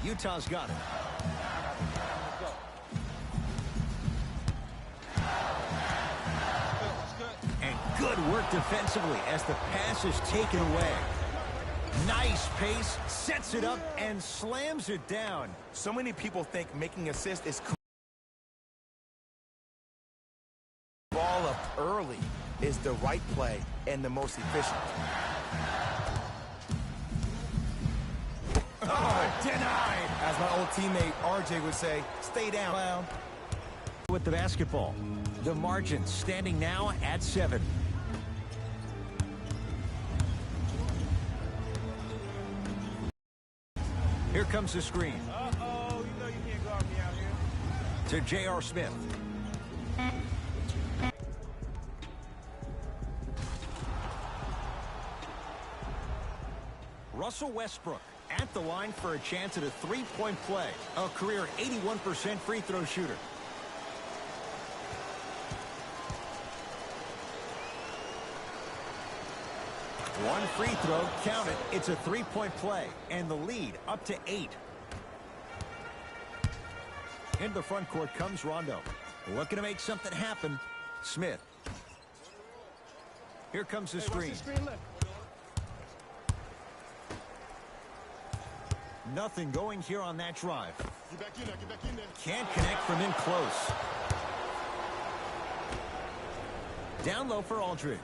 Utah's got it. And good work defensively as the pass is taken away. Nice pace, sets it up, and slams it down. So many people think making assist is ball up early is the right play and the most efficient. Oh, denied. As my old teammate RJ would say, stay down. With the basketball, the margin standing now at 7. Here comes the screen. Uh-oh, you know you can't guard me out here. To J.R. Smith. Russell Westbrook at the line for a chance at a three-point play. A career 81% free throw shooter. One free throw, count it. It's a three-point play, and the lead up to 8. Into the front court comes Rondo. Looking to make something happen. Smith. Here comes the screen. Nothing going here on that drive. Get back in there, get back in there. Can't connect from in close. Down low for Aldridge.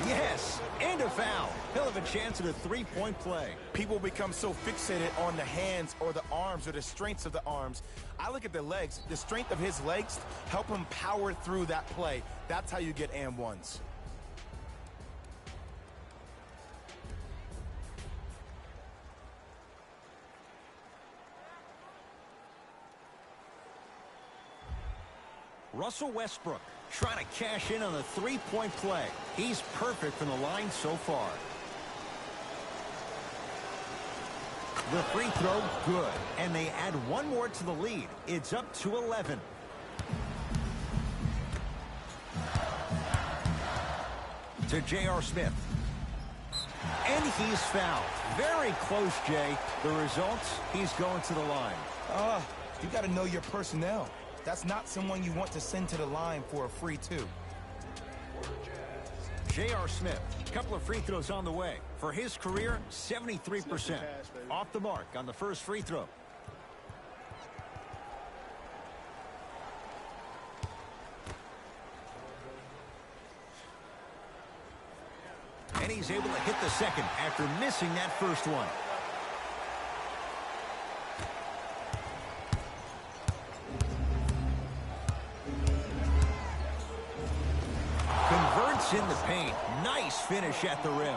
Yes, and a foul. He'll have a chance at a three-point play. People become so fixated on the hands or the arms or the strengths of the arms. I look at the legs. The strength of his legs help him power through that play. That's how you get and ones. Russell Westbrook trying to cash in on the three-point play. He's perfect from the line so far. The free throw, good. And they add one more to the lead. It's up to 11. To J.R. Smith. And he's fouled. Very close, Jay. The results, he's going to the line. You got to know your personnel. That's not someone you want to send to the line for a free two. J.R. Smith, a couple of free throws on the way. For his career, 73%. Off the mark on the first free throw. And he's able to hit the second after missing that first one. Converts in the paint. Nice finish at the rim.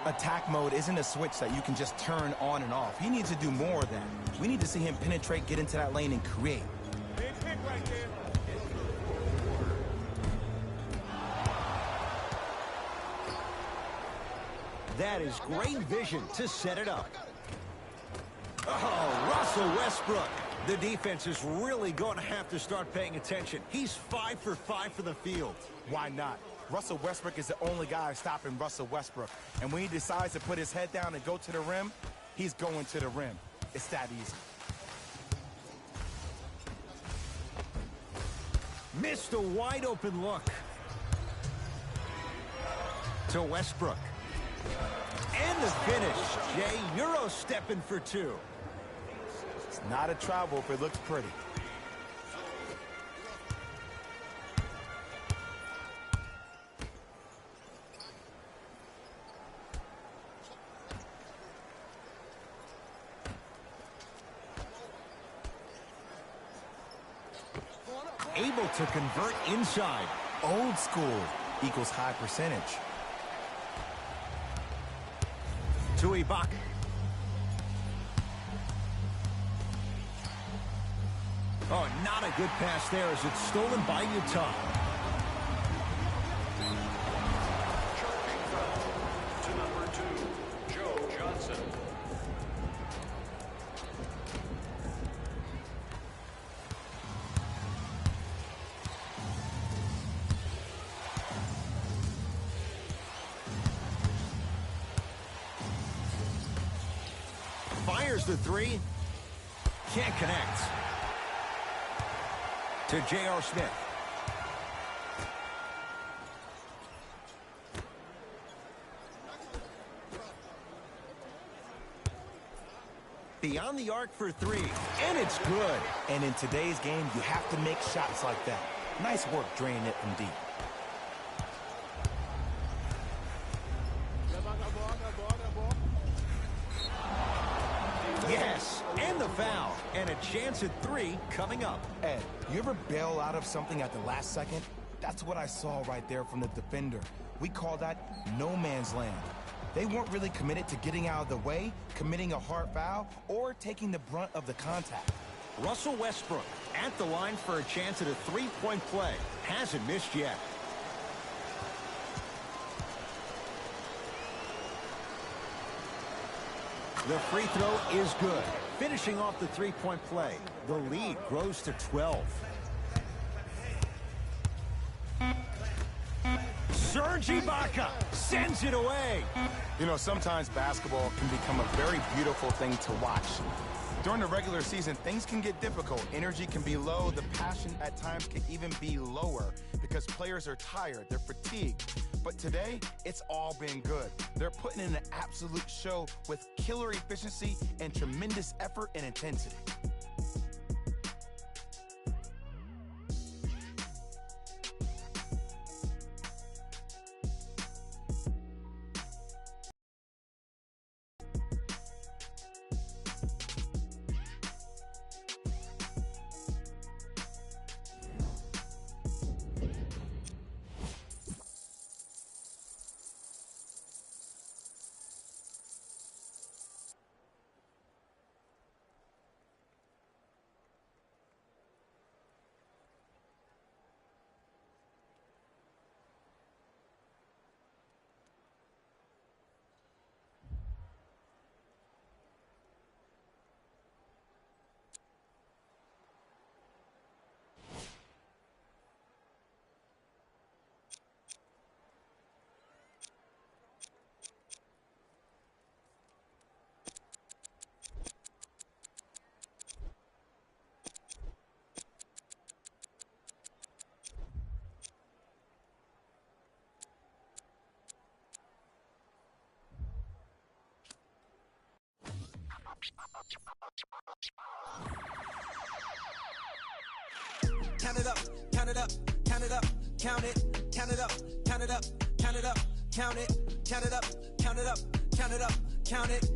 Attack mode isn't a switch that you can just turn on and off. He needs to do more of that. We need to see him penetrate, get into that lane, and create. Big pick right there. That is great vision to set it up. Oh, Russell Westbrook. The defense is really going to have to start paying attention. He's 5 for 5 for the field. Why not? Russell Westbrook is the only guy stopping Russell Westbrook. And when he decides to put his head down and go to the rim, he's going to the rim. It's that easy. Missed a wide open look. To Westbrook. And the finish. Jay, Euro stepping for 2. It's not a travel if it looks pretty. Able to convert inside. Old school equals high percentage. To Ibaka. Oh, not a good pass there as it's stolen by Utah. Charging foul to number 2, Joe Johnson. Fires the three. Can't connect. To J.R. Smith. Beyond the arc for three, and it's good. And in today's game, you have to make shots like that. Nice work draining it from deep. Yes, and the foul. And a chance at three coming up. Ed, you ever bail out of something at the last second? That's what I saw right there from the defender. We call that no man's land. They weren't really committed to getting out of the way, committing a hard foul, or taking the brunt of the contact. Russell Westbrook at the line for a chance at a three-point play. Hasn't missed yet. The free throw is good. Finishing off the three-point play. The lead grows to 12. Serge Ibaka sends it away. You know, sometimes basketball can become a very beautiful thing to watch. During the regular season, things can get difficult. Energy can be low. The passion at times can even be lower because players are tired. They're fatigued. But today, it's all been good. They're putting in an absolute show with killer efficiency and tremendous effort and intensity. Count it up, count it up, count it up, count it, count it up, count it up, count it up, count it, count it up, count it up, count it up, count it.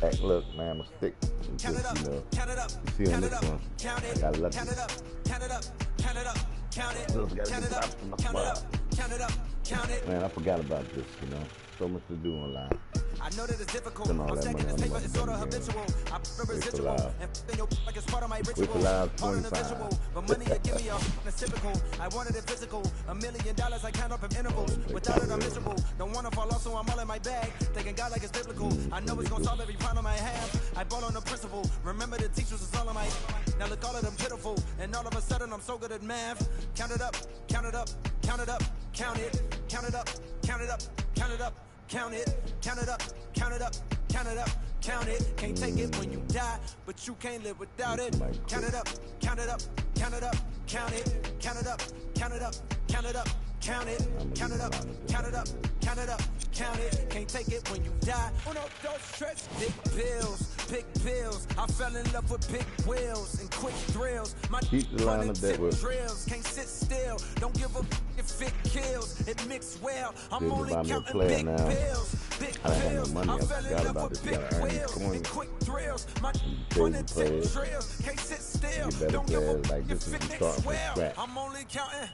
Hey, look, man, I'm a stick. Count it up, count it up, you see on count it this up, one, count I it, got lucky. count it up, count it up, count it up, count it, Look, I gotta count get it up, drops from my count it up, spot. count it up, count it. Man, I forgot about this, you know. So much to do online. I know that it's difficult. Spend all I'm that stacking money this on paper, the it's sort of money game. habitual. I prefer Wait for residual. live. And f***ing your like it's part of my Wait ritual. for live Part of the 25. visual. But money you give me it's typical. I wanted it physical. $1 million I count up in intervals. Without it I'm miserable. Don't want to fall off so I'm all in my bag. Thinking God like it's biblical. I know it's gonna solve every problem I have. I bought on the principle. Remember the teachers was all of my. Now look all of them pitiful. And all of a sudden I'm so good at math. Count it up, count it up, count it up, count it, count it up, count it up, count it up. Count it, count it up, count it up, count it up, count it. Can't take it when you die, but you can't live without it. Count it up, count it up, count it up, count it, count it up, count it up, count it up, count it, count it up, count it up, count it up, count it. Can't take it when you die. Uno, dos, tres. Big bills, big bills. I fell in love with big wheels and quick thrills. My Keep the line up that way. drills. Can't sit still. Don't give a if it kills. It mixed well. I'm Dude, only buy me a counting player big now. bills. Big I didn't have no bills. money. I I fell in forgot love about with this. big You gotta earn these wheels coins. and quick thrills. My crazy running tip players. drills. Can't sit still. Get better Don't give a players like this if when it you start mixed from well. scratch. I'm only counting.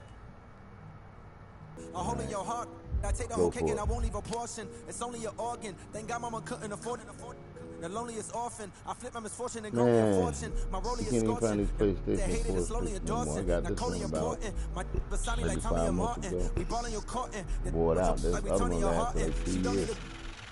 A hole in your heart. I take the Go whole cake for and it. I won't leave a portion. It's only an organ. Thank God mama couldn't afford it. The loneliest orphan. I flip my misfortune and go Man, for fortune. My rollie you is can't even scorching. find these They PlayStation hated 4 it slowly sticks no more. I endorsing. got Now this Coley one about important. My Besani like maybe Tommy 5 and months Martin. ago. We ballin' your cotton. Bored out. This Like we other Tony one or lasts for Harton. like 2 She don't need years.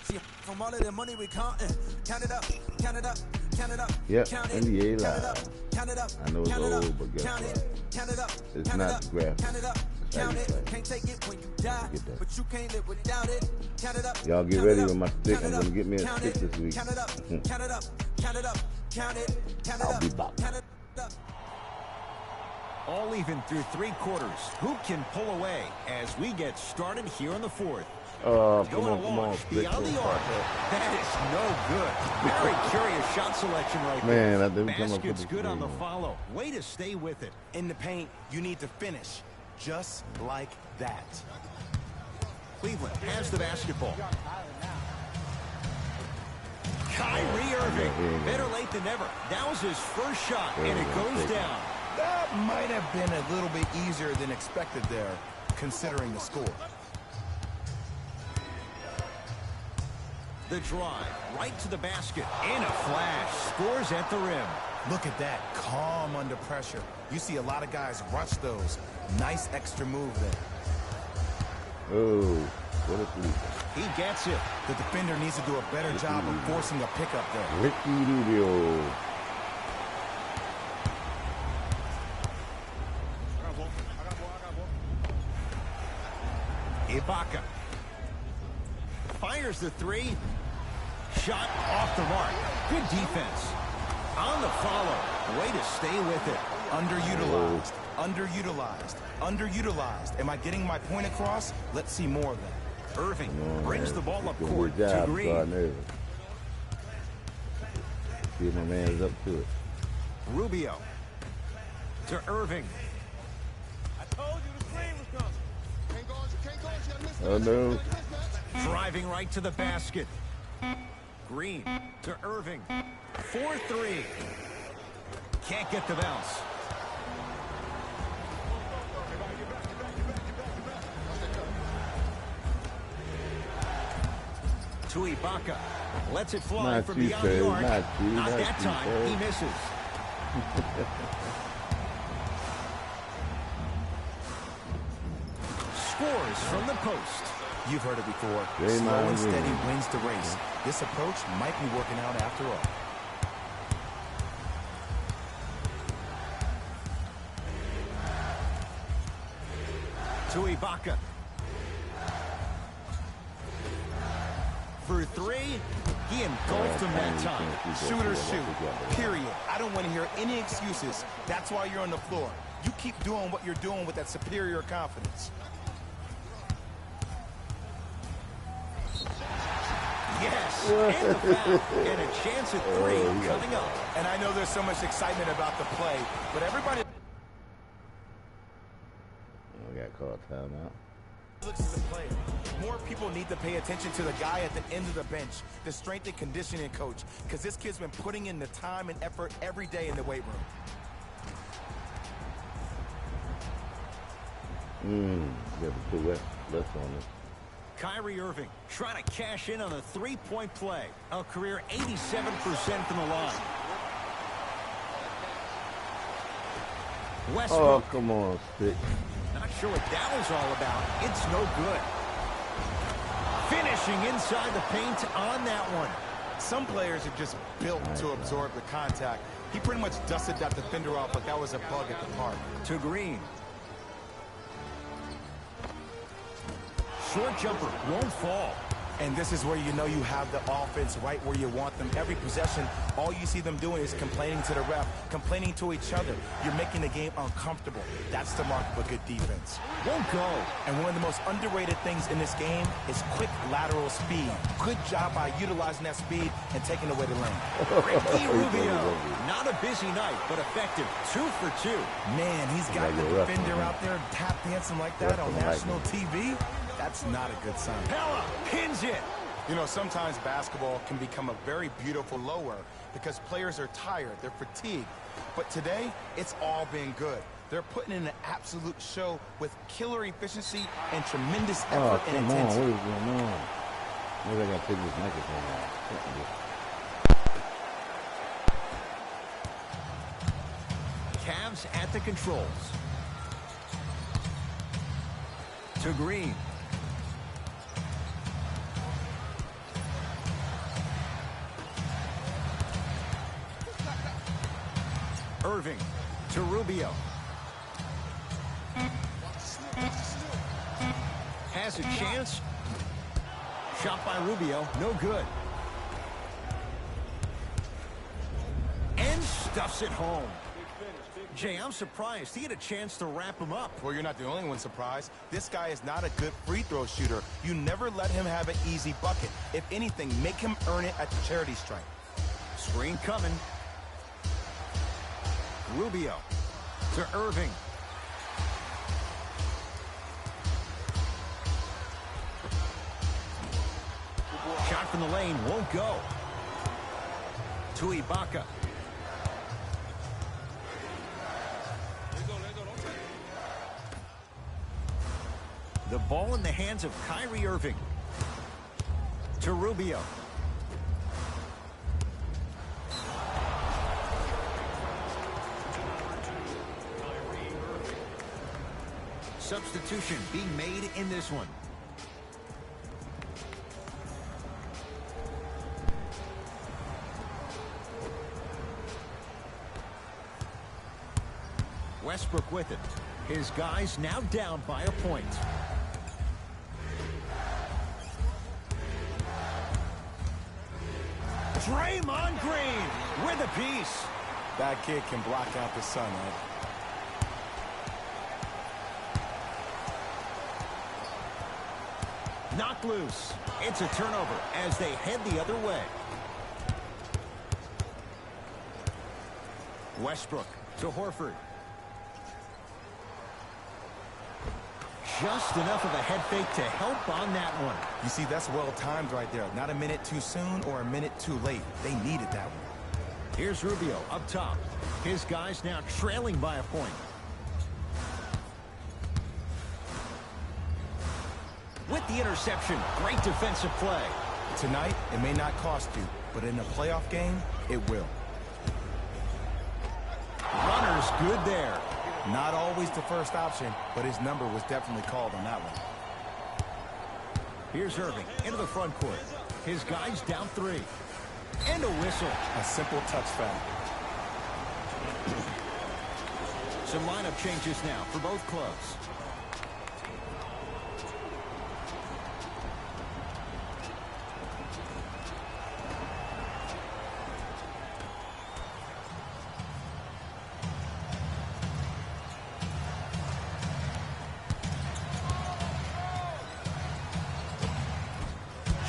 See, from all of the money we counting. Count it up, count it up, count it up. Yep, count it, NBA count it Live. up, count it up. I know it's count it old, up, but guess count what? it, count it up, It's count it not up, graphic. count it up, count it. Can't take it when you die, but you can't live without it. Count it up. Y'all get ready with my stick. I'm gonna get me a stick this week. Count it up. Count it up. Count it up. Count it. Count it up. I'll be back. Count it up. All even through 3 quarters. Who can pull away as we get started here in the 4th? Come Going on, come on, stick. beyond the arc. That is no good. Very curious shot selection right Man, there. I didn't come up with Basket's the good on the screen. follow. Way to stay with it. In the paint, you need to finish just like that. Cleveland has the basketball. Kyrie Irving. Better late than never. That was his first shot, and it goes down. That might have been a little bit easier than expected there, considering the score. The drive, right to the basket. In a flash. Scores at the rim. Look at that, calm under pressure. You see a lot of guys rush those. Nice extra move there. Oh, what a three. He gets it. The defender needs to do a better job of forcing a pickup there. Ricky Rubio. Ibaka fires the 3. Shot off the mark. Good defense. On the follow. Way to stay with it. Underutilized, underutilized, underutilized. Am I getting my point across? Let's see more of that. Irving Come on, brings man. the ball up Doing a court good to job, Green. starting early. See if my man's up to it. Rubio to Irving. I told you the screen was coming. Can't guard you, can't guard you. I missed Oh, no. Driving right to the basket. Green to Irving. 4-3. Can't get the bounce. To Ibaka. Lets it fly Not from you, beyond Trey. the arc. Not you. Not Not that you, time. Trey. He misses. Scores from the post. You've heard it before. Draymond Slow and steady Green. wins the race. This approach might be working out after all. To Ibaka. For 3, he engulfed him that time. Shoot or shoot, period. I don't want to hear any excuses. That's why you're on the floor. You keep doing what you're doing with that superior confidence. Yes, and the foul, and a chance at 3 coming up. And I know there's so much excitement about the play, but everybody I got called timeout. looks at the player. More people need to pay attention to the guy at the end of the bench, the strength and conditioning coach, because this kid's been putting in the time and effort every day in the weight room. Got to put less on it. Kyrie Irving trying to cash in on a 3-point play. A career 87% from the line. Oh, Westbrook, come on, stick. not sure what that was all about. It's no good. Finishing inside the paint on that one. Some players are just built to absorb the contact. He pretty much dusted that defender off like that was a bug at the park. To Green. Short jumper won't fall. And this is where you know you have the offense right where you want them. Every possession, all you see them doing is complaining to the ref, complaining to each other. You're making the game uncomfortable. That's the mark of a good defense. Won't go. And one of the most underrated things in this game is quick lateral speed. Good job by utilizing that speed and taking away the lane. Ricky Rubio. Not a busy night, but effective. 2 for 2. Man, he's got Like the a ref, defender man. out there tap dancing like that on Ref national TV. That's not a good sign. Pella pins it. You know, sometimes basketball can become a very beautiful lower because players are tired, they're fatigued. But today, it's all been good. They're putting in an absolute show with killer efficiency and tremendous effort Oh, and come on. What intensity. is going on? Maybe I got to take this microphone off. Cavs at the controls. To Green. Irving to Rubio. has a chance. Shot by Rubio, no good. And stuffs it home. Jay, I'm surprised he had a chance to wrap him up. Well, you're not the only one surprised. This guy is not a good free throw shooter. You never let him have an easy bucket. If anything, make him earn it at the charity stripe. Screen coming. Rubio to Irving. Shot from the lane won't go. To Ibaka. The ball in the hands of Kyrie Irving. To Rubio. Substitution being made in this one. Westbrook with it. His guys now down by a point. Draymond Green with a piece. That kid can block out the sun, right? Knocked loose. It's a turnover as they head the other way. Westbrook to Horford. Just enough of a head fake to help on that one. You see, that's well timed right there. Not a minute too soon or a minute too late. They needed that one. Here's Rubio up top. His guys now trailing by a point. With the interception, great defensive play. Tonight, it may not cost you, but in a playoff game, it will. Runner's good there. Not always the first option, but his number was definitely called on that one. Here's Irving into the front court. His guys down 3. And a whistle. A simple touch foul. Some lineup changes now for both clubs.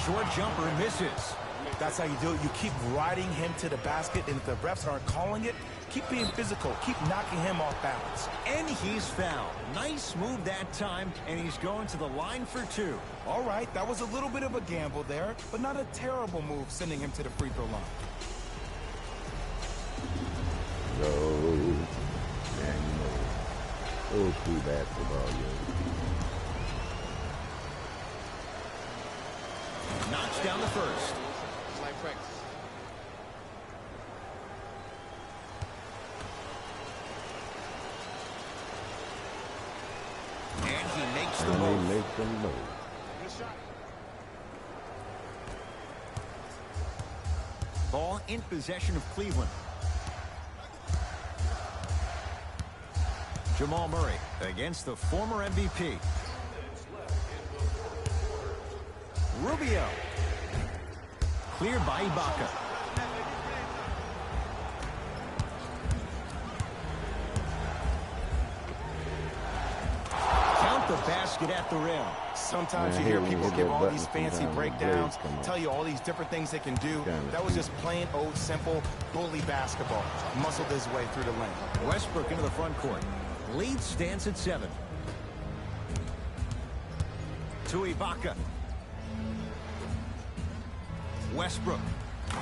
Short jumper misses. That's how you do it. You keep riding him to the basket, and if the refs aren't calling it, keep being physical. Keep knocking him off balance. And he's fouled. Nice move that time, and he's going to the line for 2. All right, that was a little bit of a gamble there, but not a terrible move sending him to the free throw line. No. Man, no. Old school basketball, yo. Knocks down the first. And he makes the move. He makes them move. Ball in possession of Cleveland. Jamal Murray against the former MVP. Rubio. Cleared by Ibaka. Count the basket at the rim. Sometimes you hear people give all these fancy breakdowns, tell you all these different things they can do. That was just plain old simple bully basketball. Muscled his way through the lane. Westbrook into the front court. Lead stands at 7. To Ibaka. Westbrook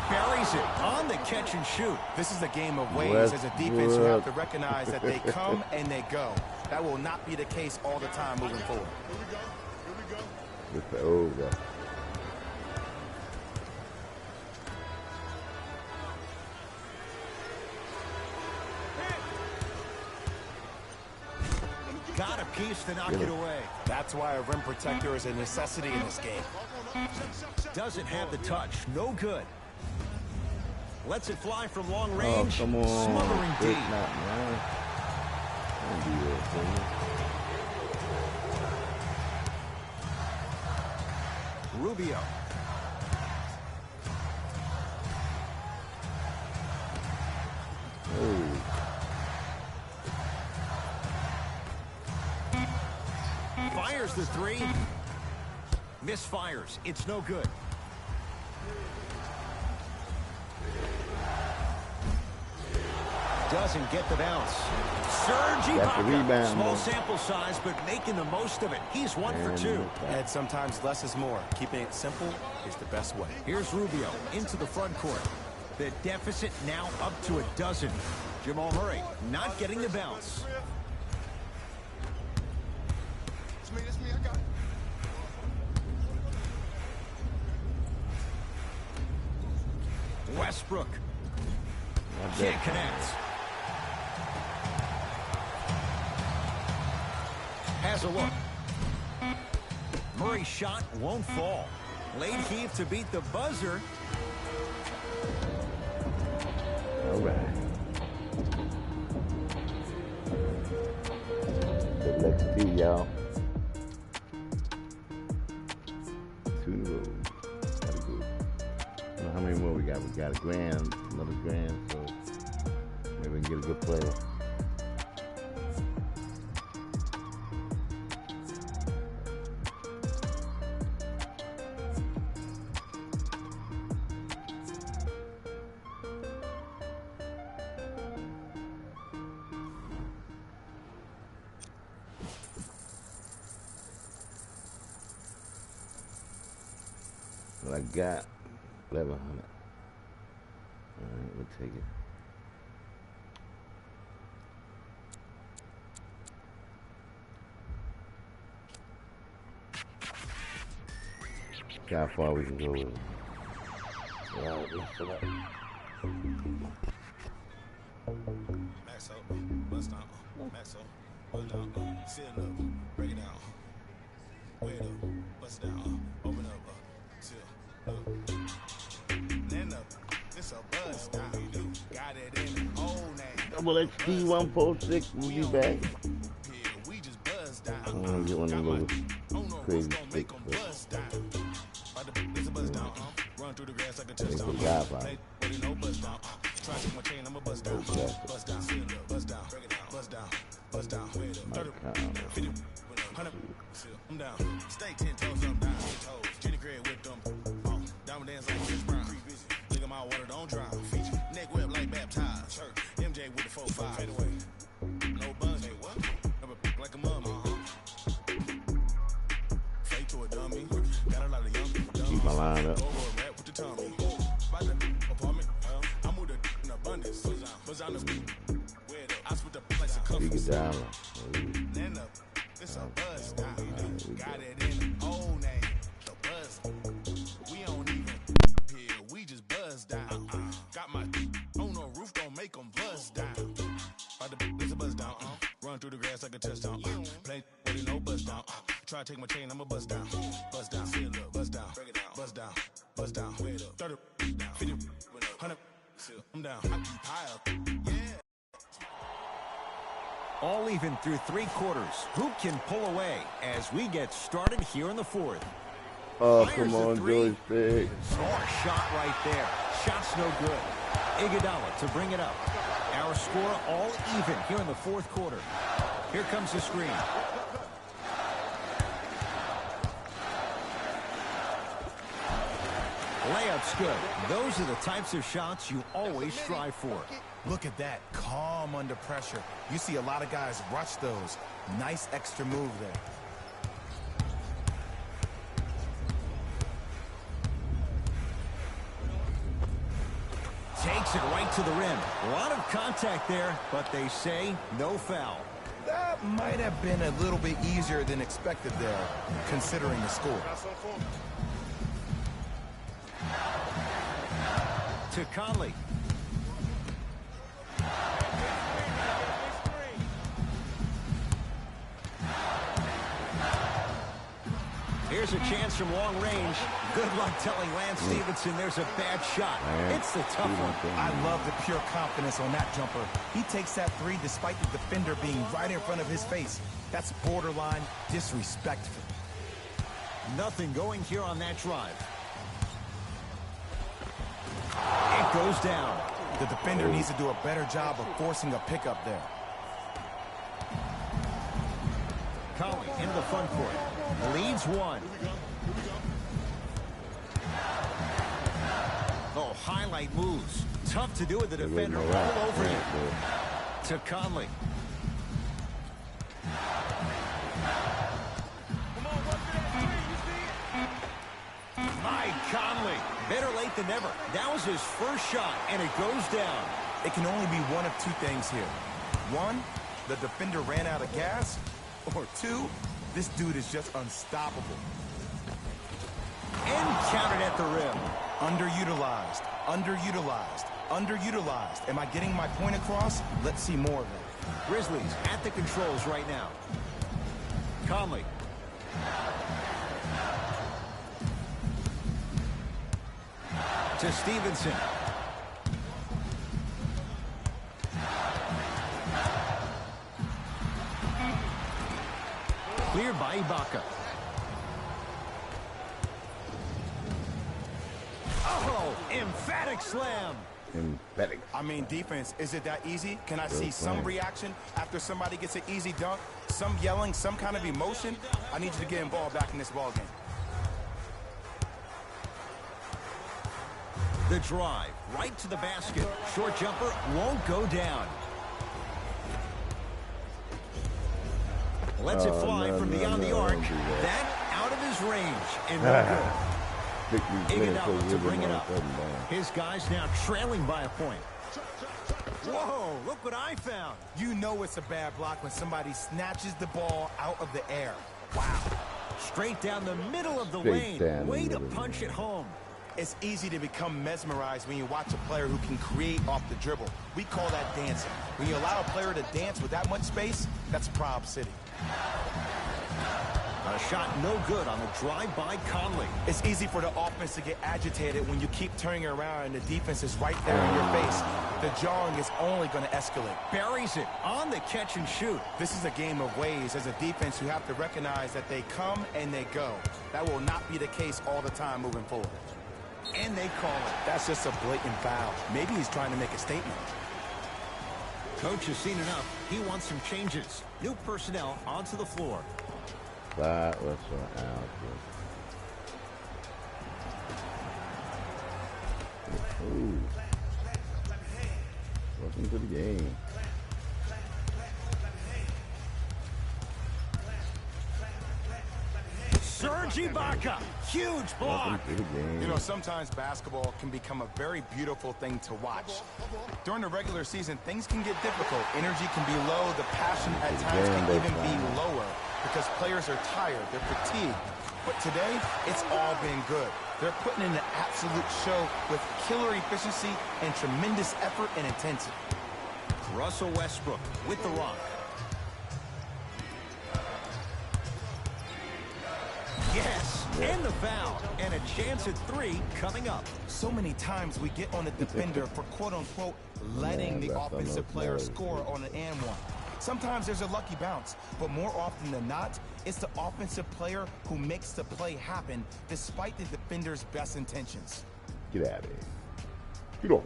buries it on the catch and shoot. This is a game of waves. As a defense, you have to recognize that they come and they go. That will not be the case all the time moving forward. Oh, God. Got a piece to knock it away. That's why a rim protector is a necessity in this game. Doesn't have the touch. No good. Lets it fly from long range. Oh, come on. Smothering deep. Not, man. Don't do that, Rubio. Oh. Fires the three. Misfires. It's no good. Doesn't get the bounce. Serge Ibaka. Small sample size, but making the most of it. He's 1 for 2. And sometimes less is more. Keeping it simple is the best way. Here's Rubio into the front court. The deficit now up to 12. Jamal Murray not getting the bounce. It's me, I got it. Westbrook. Can't connect. Has a look. Murray's shot won't fall. Late heave to beat the buzzer. All right. Good luck to you, y'all. 2 in a row. Gotta go. I don't know how many more we got. We got a grand, another grand, so maybe we can get a good player. Well, I got 1,100. All right, we'll take it. See how far we can go with it. All right, let's fill up. Max up, bust down, max up, bust down, sit up, break it down, wait up, bust down, open up, sit up, then up, it's a bust down, got it in the whole name. Double XP 146, we'll be back. We just buzz down. I want to get one of those crazy sticks. It's a buzz down. Run through the grass like a touchdown. Play no buzz down. Try to take my chain, I'm a buzz down. Buzz down, buzz down, buzz down, buzz down. 50, 100, I'm down. Stay 10 toes, I'm down. Jenny Craig with them. Diamond dance like Chris Brown. Look at my water, don't drown. Feature, neck whip like baptized. MJ with the 4-5. Fade away. No buzz, hey, what? Like a mummy. Fake to a dummy. Got a lot of young dummies. Keep my line up. Over a rap with the tummy. By the apartment, I'm with the in abundance. Buzz on the I split the place of You cuffs. get down. Then up, it's a buzz down. Got it in the old name. The buzz. We don't even here. We just buzz down. Got my on the roof, don't make them buzz down. By the it's a buzz down. Run through the grass like a touchdown. Play with no buzz down. Try to take my chain, I'm a buzz down. Buzz down, seal up, buzz down, break it down, buzz down, buzz down, 30, 50, 100, I'm down. I keep high up. Yeah. All even through 3 quarters. Who can pull away as we get started here in the 4th? Oh, Fires come the on, three. George Big. Smart shot right there. Shot's no good. Iguodala to bring it up. Our score all even here in the 4th quarter. Here comes the screen. Layup's good. Those are the types of shots you always strive for. Look at that, calm under pressure. You see a lot of guys rush those. Nice extra move there. Takes it right to the rim. A lot of contact there, but they say no foul. That might have been a little bit easier than expected there, considering the score. To Conley. Here's a chance from long range. Good luck telling Lance Stevenson there's a bad shot. It's the tough one. I love the pure confidence on that jumper. He takes that three despite the defender being right in front of his face. That's borderline disrespectful. Nothing going here on that drive. It goes down. The defender needs to do a better job of forcing a pickup there. Conley into the front court. Leads one. Oh, highlight moves. Tough to do with the defender all over you. To Conley. Mike Conley. Better late than never. That was his first shot, and it goes down. It can only be one of two things here. One, the defender ran out of gas. Or two, this dude is just unstoppable. And counted at the rim. Underutilized, underutilized, underutilized. Am I getting my point across? Let's see more of it. Grizzlies at the controls right now. Conley. To Stevenson. Cleared by Ibaka. Oh, emphatic slam. Emphatic. I mean, defense, is it that easy? Can I see some reaction after somebody gets an easy dunk? Some yelling, some kind of emotion? I need you to get involved back in this ball game. The drive, right to the basket. Short jumper won't go down. Lets it fly from beyond the arc. That out of his range. And no good. Iguodala to bring it up. His guys now trailing by a point. Whoa, look what I found. You know it's a bad block when somebody snatches the ball out of the air. Wow. Straight down the middle of the lane. Way to punch it home. It's easy to become mesmerized when you watch a player who can create off the dribble. We call that dancing. When you allow a player to dance with that much space, that's Prob City. A shot no good on the drive by Conley. It's easy for the offense to get agitated when you keep turning around and the defense is right there in your face. The jawing is only going to escalate. Buries it on the catch and shoot. This is a game of ways. As a defense, you have to recognize that they come and they go. That will not be the case all the time moving forward. And they call it. That's just a blatant foul. Maybe he's trying to make a statement. Coach has seen enough. He wants some changes. New personnel onto the floor. That was out. Ooh. Welcome to the game. Serge Ibaka, huge block. You know, sometimes basketball can become a very beautiful thing to watch. During the regular season, things can get difficult. Energy can be low. The passion at times can even be lower because players are tired. They're fatigued. But today, it's all been good. They're putting in an absolute show with killer efficiency and tremendous effort and intensity. Russell Westbrook with the rock. Yes, and the foul, and a chance at three coming up. So many times we get on the defender for quote-unquote letting the offensive player score on an and one. Sometimes there's a lucky bounce, but more often than not, it's the offensive player who makes the play happen despite the defender's best intentions. Get out of here. Get off.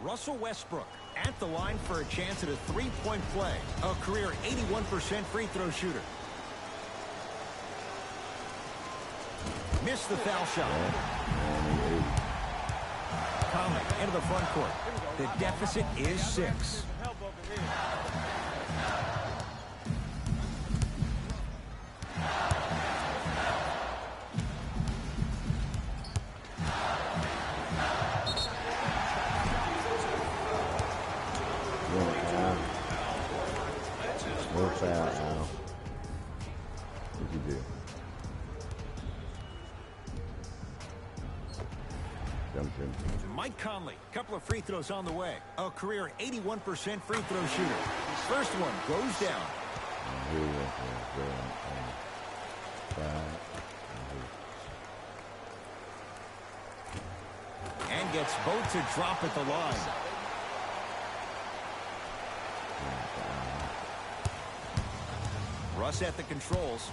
Russell Westbrook at the line for a chance at a three-point play. A career 81% free throw shooter. Missed the foul shot. Conley into the front court. The deficit is 6. No foul now. What'd you do? Mike Conley, couple of free throws on the way. A career 81% free throw shooter. First one goes down. And gets both to drop at the line. Russ at the controls.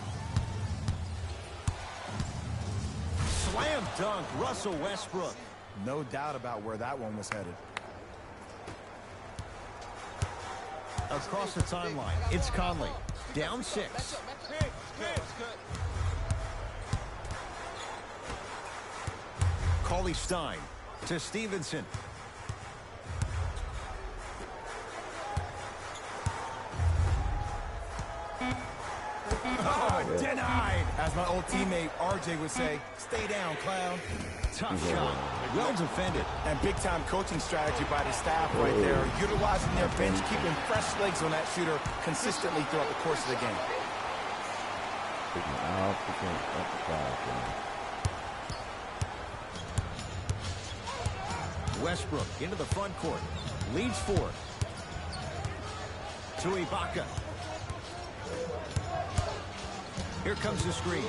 Slam dunk, Russell Westbrook. No doubt about where that one was headed. Across the timeline, it's Conley. Down 6. Cauley Stein to Stevenson. Oh, denied. As my old teammate RJ would say, stay down, clown. Tough shot. Well defended. And big-time coaching strategy by the staff right there, utilizing their bench, keeping fresh legs on that shooter consistently throughout the course of the game. Westbrook into the front court. Leads 4. To Ibaka. Here comes the screen.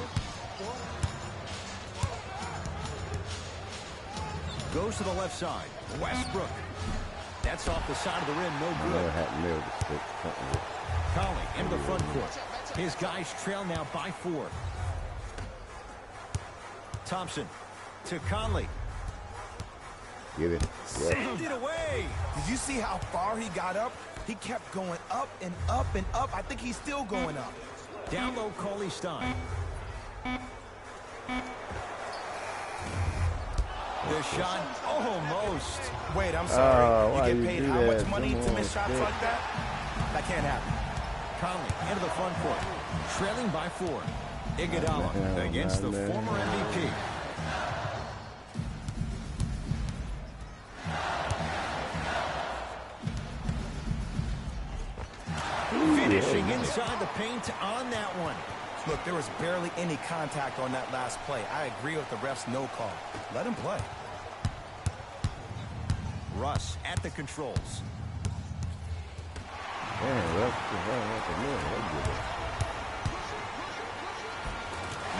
Goes to the left side. Westbrook. That's off the side of the rim. No good. Conley into the front court. His guys trail now by 4. Thompson to Conley. Get it. Send it away. Did you see how far he got up? He kept going up and up and up. I think he's still going up. Down low, Cauley Stein. The shot, almost. Wait, I'm sorry. You get paid how much money Come to on, miss shots shit. like that? That can't happen. Conley into the front court. Trailing by 4. Iguodala against the former MVP. Finishing inside the paint on that one. Look, there was barely any contact on that last play. I agree with the ref's no call. Let him play. Russ at the controls.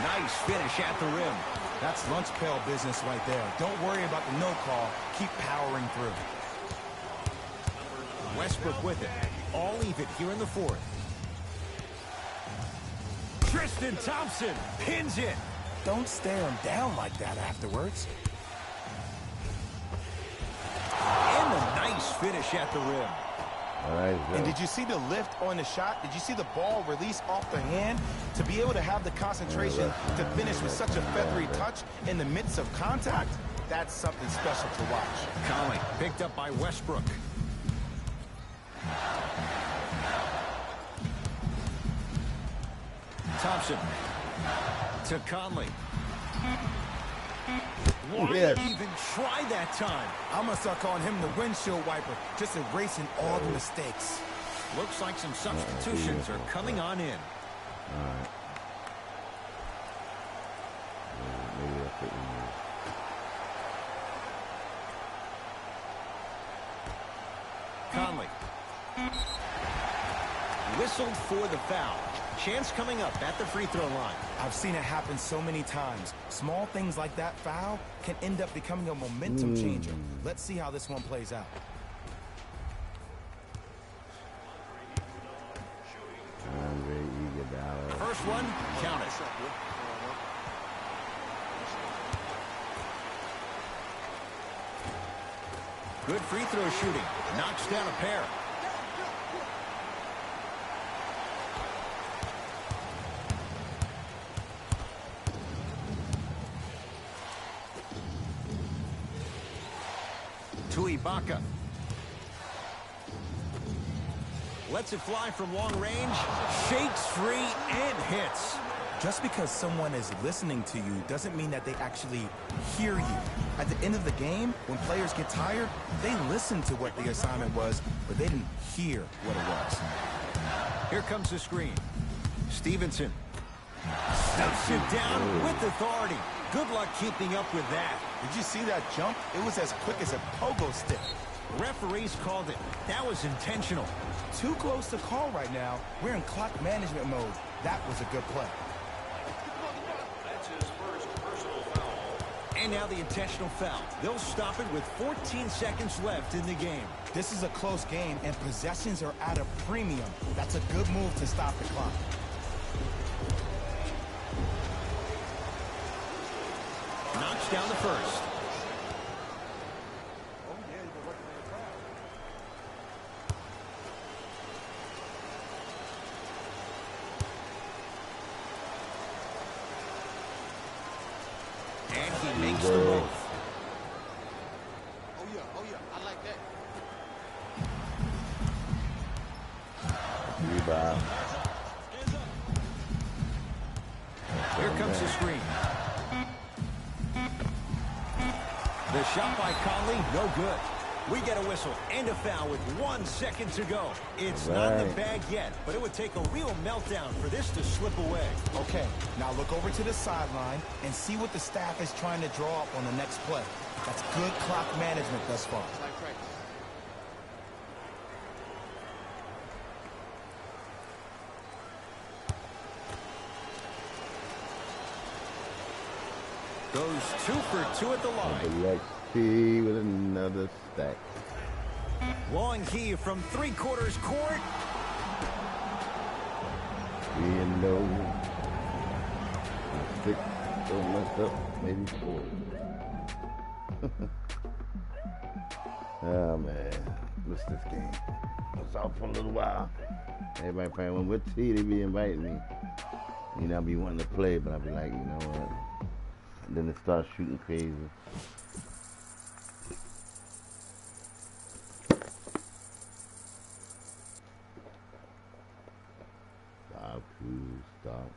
Nice finish at the rim. That's lunch pail business right there. Don't worry about the no call. Keep powering through. Westbrook with it. All even here in the 4th. Tristan Thompson pins it. Don't stare him down like that afterwards. And a nice finish at the rim. And did you see the lift on the shot? Did you see the ball release off the hand? To be able to have the concentration to finish with such a feathery touch in the midst of contact, that's something special to watch. Conley picked up by Westbrook. Thompson to Conley. Why even try that time? I'm going to start calling him the windshield wiper, just erasing all the mistakes. Looks like some substitutions are coming on in. Conley. Whistled for the foul. Chance coming up at the free throw line. I've seen it happen so many times. Small things like that foul can end up becoming a momentum changer. Let's see how this one plays out. First one, count it. Good free throw shooting. Knocks down a pair. To Ibaka. Lets it fly from long range. Shakes free and hits. Just because someone is listening to you doesn't mean that they actually hear you. At the end of the game, when players get tired, they listen to what the assignment was, but they didn't hear what it was. Here comes the screen. Stevenson stuffs it down with authority. Good luck keeping up with that. Did you see that jump? It was as quick as a pogo stick. Referees called it. That was intentional. Too close to call right now. We're in clock management mode. That was a good play. And now the intentional foul. They'll stop it with 14 seconds left in the game. This is a close game, and possessions are at a premium. That's a good move to stop the clock. first down the first. And he makes the move. Oh yeah, I like that. Rebound. Here comes the screen. The shot by Conley, no good. We get a whistle and a foul with 1 second to go. It's not in the bag yet, but it would take a real meltdown for this to slip away. Okay, now look over to the sideline and see what the staff is trying to draw up on the next play. That's good clock management thus far. Like practice. Goes 2 for 2 at the line. Let's see with another stack. Long heave from 3/4 court. Being low. 6, don't mess up, maybe 4. Oh man, what's this game? I was out for a little while. Everybody probably, what tea they be inviting me? You know, I be wanting to play, but I be like, you know what? And then it starts shooting crazy. Stop.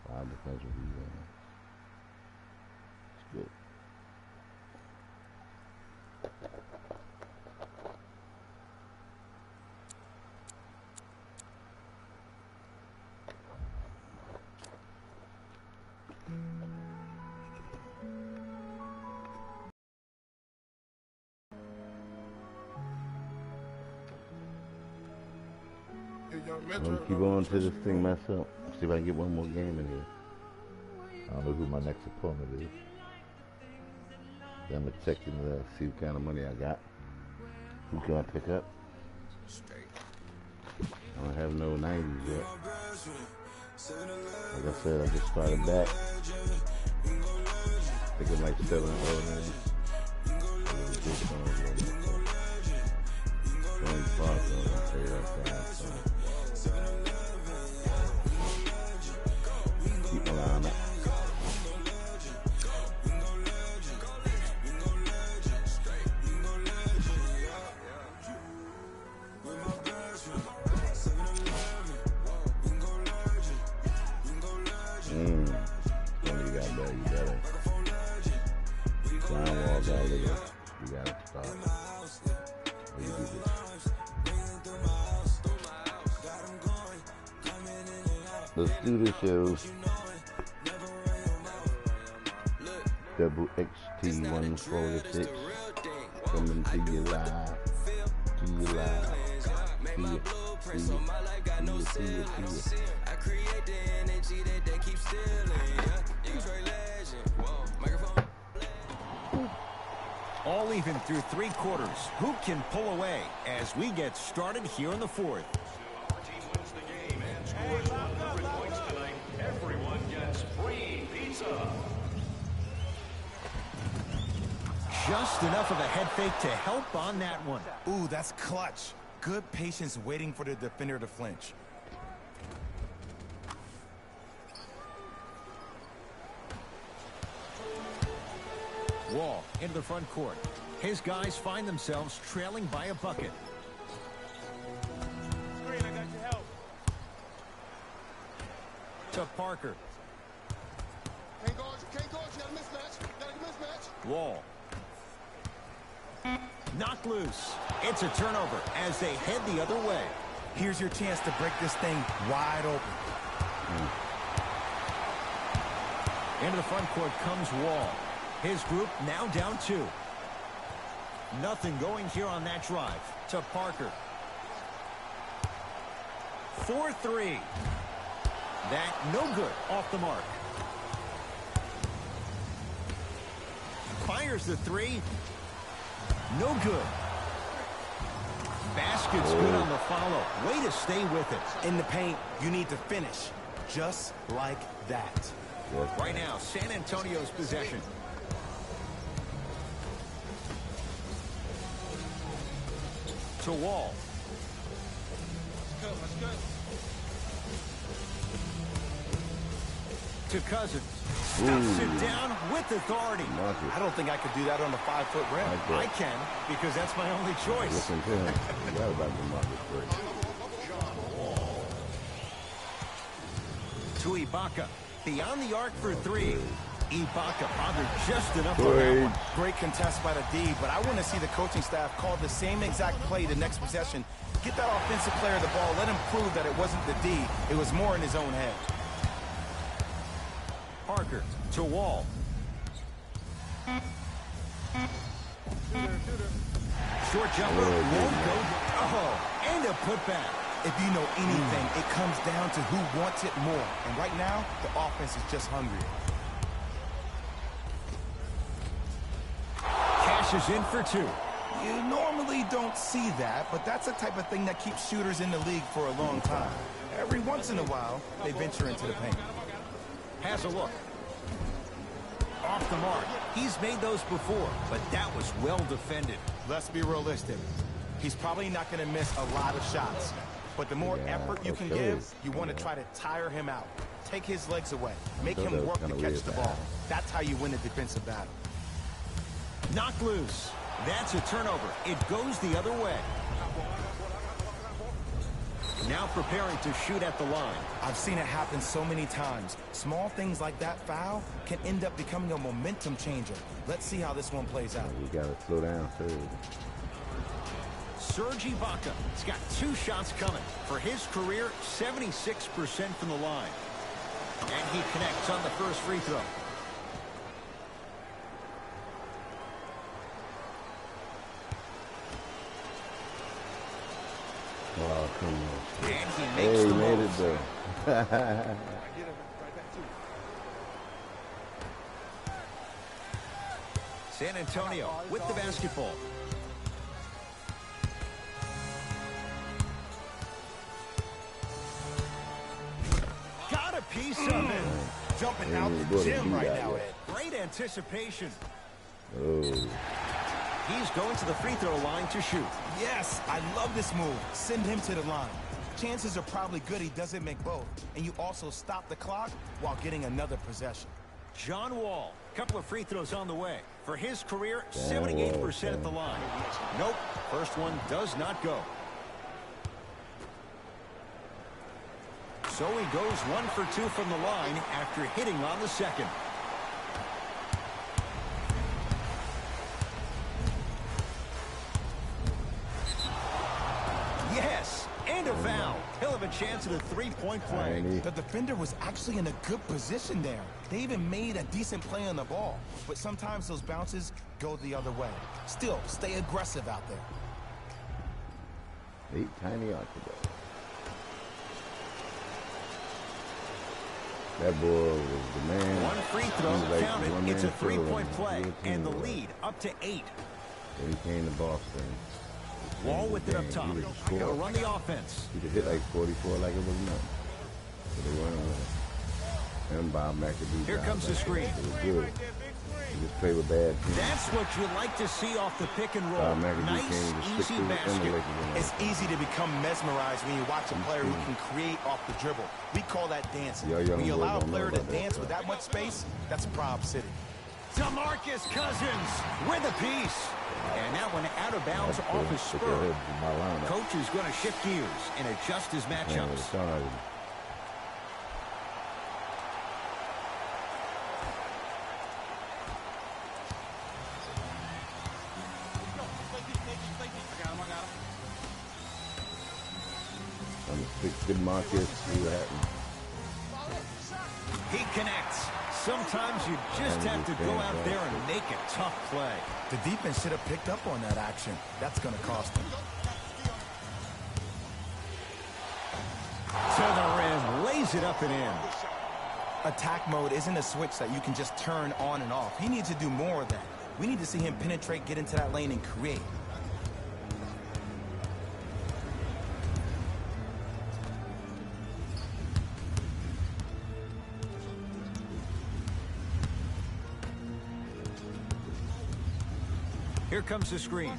5 defensive rebounds. It's good. I'm gonna keep on till this thing mess up. See if I can get one more game in here. I don't know who my next opponent is. Then I'm gonna check in to see what kind of money I got. Who can I pick up? I don't have no 90s yet. Like I said, I just started back. I think I'm like 7-0 now. Keep my eye on it. You got that. You gotta climb walls out of it. You gotta stop. You do this. Let's do the shows. Double XT146 coming to you live. I create the energy that they keep stealing. All even through 3/4. Who can pull away as we get started here in the 4th? Our team wins the game and scores 100 points tonight. Everyone gets free pizza. Just enough of a head fake to help on that one. Ooh, that's clutch. Good patience waiting for the defender to flinch. Wall into the front court. His guys find themselves trailing by a bucket. Screen, I got your help. To Parker. Can't guard, you got a mismatch. Got a mismatch. Wall. Knocked loose. It's a turnover as they head the other way. Here's your chance to break this thing wide open. Into the front court comes Wall. His group now down 2. Nothing going here on that drive. To Parker. 4-3. That no good off the mark. Fires the 3. No good. Basket's good on the follow. Way to stay with it. In the paint, you need to finish just like that. Right now, San Antonio's possession. To Wall. Let's go. To Cousins. Stuffs it down with authority. I don't think I could do that on the 5-foot rim. I can, because that's my only choice. Listen to him. Forgot about the market break. To Ibaka. Beyond the arc for three. Ibaka bothered just enough for that one. Great contest by the D, but I want to see the coaching staff call the same exact play the next possession. Get that offensive player the ball. Let him prove that it wasn't the D. It was more in his own head. Parker to Wall. Short jumper won't go. Oh, and a putback. If you know anything, it comes down to who wants it more. And right now, the offense is just hungry. Cashes in for two. You normally don't see that, but that's the type of thing that keeps shooters in the league for a long time. Every once in a while, they venture into the paint. Has a look. Off the mark. He's made those before, but that was well defended. Let's be realistic. He's probably not going to miss a lot of shots. But the more effort you can give, you want to try to tire him out. Take his legs away. Make him work to catch the ball. That's how you win a defensive battle. Knocked loose. That's a turnover. It goes the other way. Now preparing to shoot at the line. I've seen it happen so many times. Small things like that foul can end up becoming a momentum changer. Let's see how this one plays out. We got to slow down, too. Serge Ibaka has got 2 shots coming. For his career, 76% from the line. And he connects on the first free throw. Oh, come on. And he makes the made move. it though. San Antonio with the basketball. Got a piece of it. Jumping out the gym right now, Ed. Great anticipation. Oh. He's going to the free throw line to shoot. Yes, I love this move. Send him to the line. Chances are probably good he doesn't make both. And you also stop the clock while getting another possession. John Wall, couple of free throws on the way. For his career, 78% at the line. Nope, first one does not go. So he goes 1 for 2 from the line after hitting on the second. Yes, and a foul. He'll have a chance at a three-point play. The defender was actually in a good position there. They even made a decent play on the ball. But sometimes those bounces go the other way. Still, stay aggressive out there. 8 tiny yards to go. That boy was the man. 1 free throw counted. It's a 3-point play, and the lead up to 8. Then he came to Boston. Wall with it up top. He'll run the offense. He could hit like 44 like it was nothing. But they weren't away. And Bob McAdoo. Here comes the screen. It was good. He just played with bad teams. That's what you like to see off the pick and roll. Nice, easy basket. It's easy to become mesmerized when you watch a player who can create off the dribble. We call that dancing. When you allow a player to dance with that much space, that's Prob City. DeMarcus Cousins with a piece. And that one out of bounds off his spur. Coach is going to shift gears and adjust his matchups. Good Marcus, see what happens. He connects. Sometimes you just have to go out there and make a tough play. The defense should have picked up on that action. That's going to cost them. To the rim, lays it up and in. Attack mode isn't a switch that you can just turn on and off. He needs to do more of that. We need to see him penetrate, get into that lane, and create. Here comes the screen.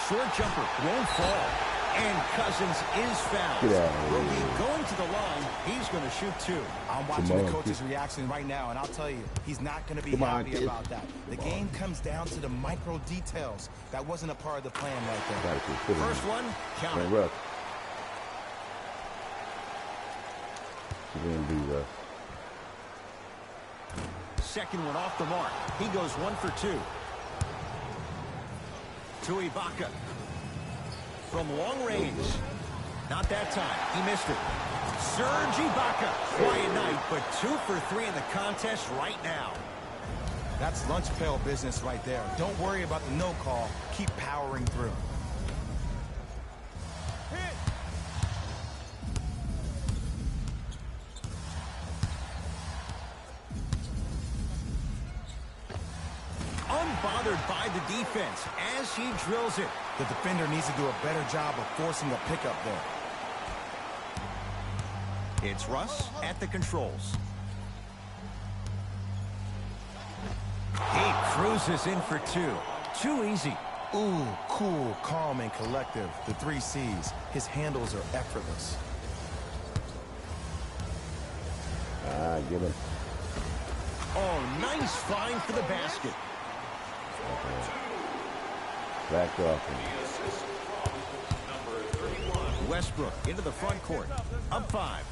Short jumper won't fall. And Cousins is fouled. Rookie going to the line. He's going to shoot two. I'm watching the coach's reaction right now, and I'll tell you, he's not going to be happy about that. The game comes down to the micro details. That wasn't a part of the plan right there. First one, count it. Second one off the mark. He goes 1 for 2. To Ibaka. From long range. Not that time. He missed it. Serge Ibaka. Quiet night, but 2 for 3 in the contest right now. That's lunch pail business right there. Don't worry about the no call. Keep powering through. Unbothered by the defense as he drills it. The defender needs to do a better job of forcing a pickup there. It's Russ at the controls. He cruises in for 2. Too easy. Ooh, cool, calm, and collective. The 3 C's. His handles are effortless. Get him. Oh, nice find for the basket. Back off him. Westbrook into the front court. Up 5.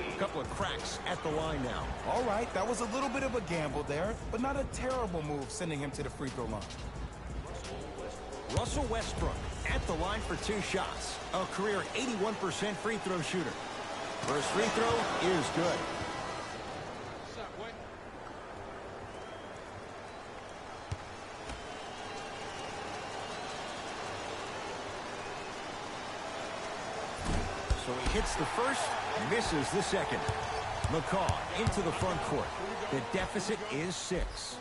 A couple of cracks at the line now. All right, that was a little bit of a gamble there, but not a terrible move sending him to the free throw line. Russell Westbrook at the line for 2 shots. A career 81% free throw shooter. First free throw is good. So he hits the first, misses the second. McCaw into the front court. The deficit is 6.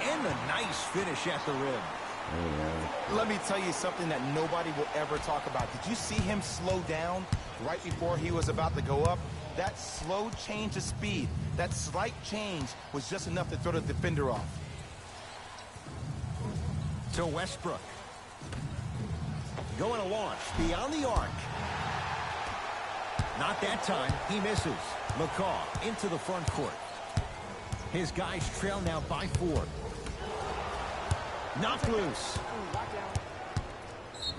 And a nice finish at the rim. Let me tell you something that nobody will ever talk about. Did you see him slow down right before he was about to go up? That slow change of speed, that slight change was just enough to throw the defender off. To Westbrook. Going to launch beyond the arc. Not that time. He misses. McCaw into the front court. His guys trail now by 4. Knocked loose.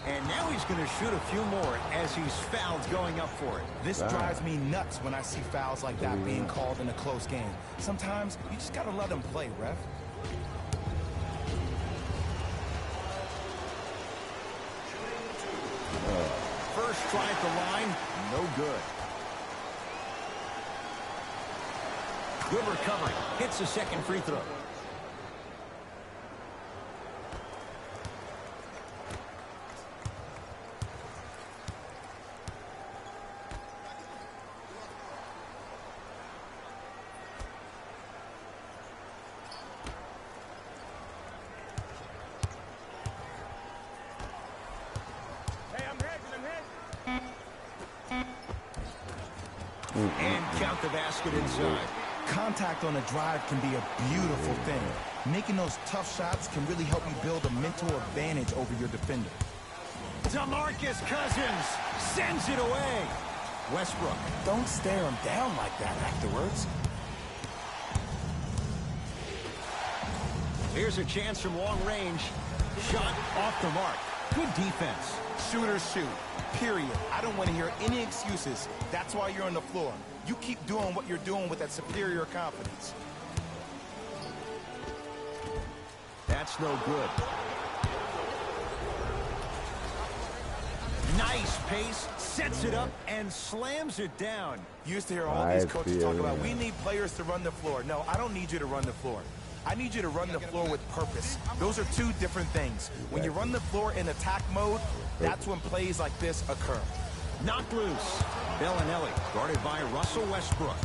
And now he's going to shoot a few more as he's fouled going up for it. This drives me nuts when I see fouls like that being called in a close game. Sometimes you just got to let them play, ref. First try at the line, no good. Good recovery. Hits the second free throw. And count the basket inside. Contact on a drive can be a beautiful thing. Making those tough shots can really help you build a mental advantage over your defender. DeMarcus Cousins sends it away. Westbrook. Don't stare him down like that afterwards. Here's a chance from long range. Shot off the mark. Good defense. Shooters shoot. Period. I don't want to hear any excuses. That's why you're on the floor. You keep doing what you're doing with that superior confidence. That's no good. Nice pace, sets it up, and slams it down. You used to hear all these coaches talk about, we need players to run the floor. No, I don't need you to run the floor. I need you to run the floor with purpose. Those are two different things. When you run the floor in attack mode, that's when plays like this occur. Knocked loose. Bellinelli guarded by Russell Westbrook.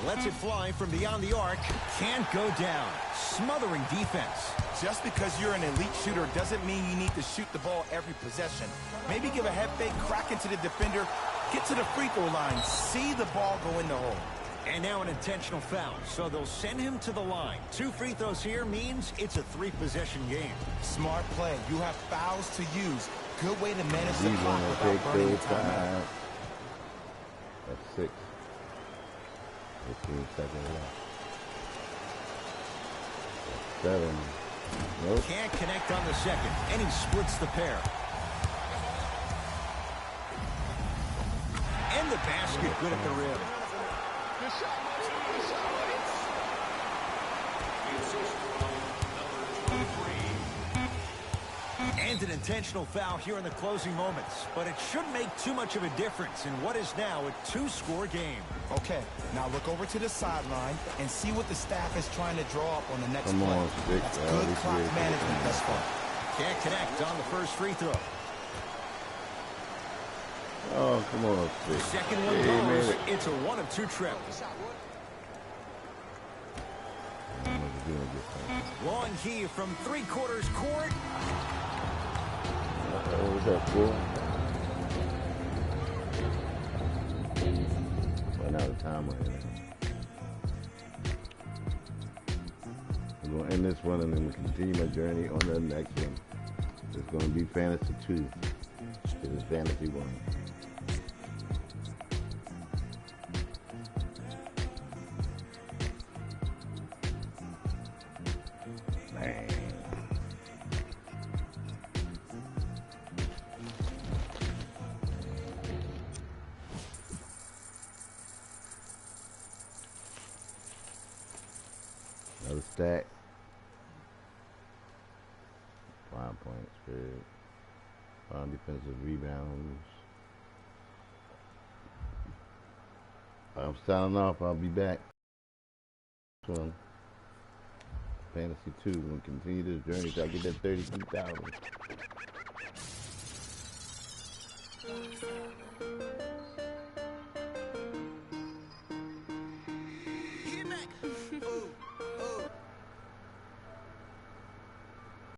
Lets it fly from beyond the arc. Can't go down. Smothering defense. Just because you're an elite shooter doesn't mean you need to shoot the ball every possession. Maybe give a head fake, crack into the defender, get to the free throw line, see the ball go in the hole. And now an intentional foul, so they'll send him to the line. 2 free throws here means it's a 3-possession game. Smart play. You have fouls to use. Good way to manage the He's clock gonna without take burning the those timeout. That's 6. 15 seconds left. 7. Nope. Can't connect on the second, and he splits the pair. And the basket good at the rim. Good shot, Mike. Good shot, buddy. The assist from number 23. And an intentional foul here in the closing moments, but it shouldn't make too much of a difference in what is now a 2-score game. Okay, now look over to the sideline and see what the staff is trying to draw up on the next Come play. on, Stick. That's good clock management thus far. Can't connect on the first free throw. Oh, come on, Stick. Second one Yeah, he goes. made it. It's a 1-of-2 trip. Long heave from 3/4 court. What was that for? Run out of time right now. We're going to end this one and then we'll continue my journey on the next one. It's going to be Fantasy 2. This is Fantasy 1. Man. Another stack. 5 points, period. 5 defensive rebounds. I'm signing off. I'll be back. So, Fantasy 2. We'll continue this journey till I get that 32,000.